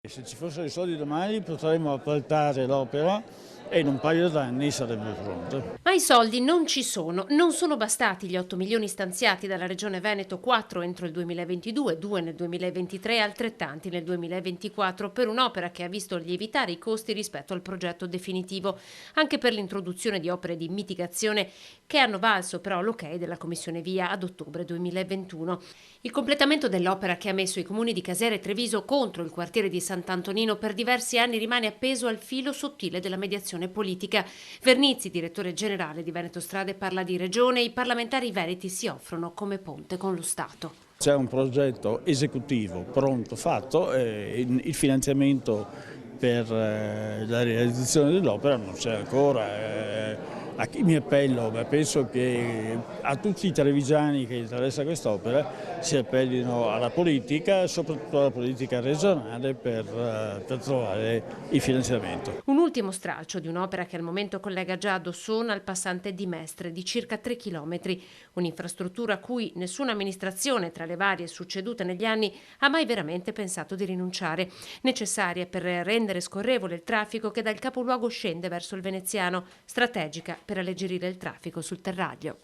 Se ci fossero i soldi domani potremmo appaltare l'opera e in un paio d'anni sarebbe pronta. Ma i soldi non ci sono. Non sono bastati gli 8 milioni stanziati dalla Regione Veneto, 4 entro il 2022, 2 nel 2023 e altrettanti nel 2024, per un'opera che ha visto lievitare i costi rispetto al progetto definitivo, anche per l'introduzione di opere di mitigazione che hanno valso però l'ok della Commissione VIA ad ottobre 2021. Il completamento dell'opera, che ha messo i comuni di Casere e Treviso contro il quartiere di Sant'Antonino, per diversi anni rimane appeso al filo sottile della mediazione politica. Vernizzi, direttore generale di Veneto Strade, parla di regione e i parlamentari veneti si offrono come ponte con lo Stato. C'è un progetto esecutivo pronto, fatto, il finanziamento per la realizzazione dell'opera non c'è ancora. A chi mi appello? Penso che a tutti i trevigiani che interessa quest'opera si appellino alla politica, soprattutto alla politica regionale, per trovare il finanziamento. Un ultimo stralcio di un'opera che al momento collega già Dossona al passante di Mestre di circa 3 chilometri, un'infrastruttura a cui nessuna amministrazione tra le varie succedute negli anni ha mai veramente pensato di rinunciare, necessaria per rendere scorrevole il traffico che dal capoluogo scende verso il veneziano, strategica per alleggerire il traffico sul Terraglio.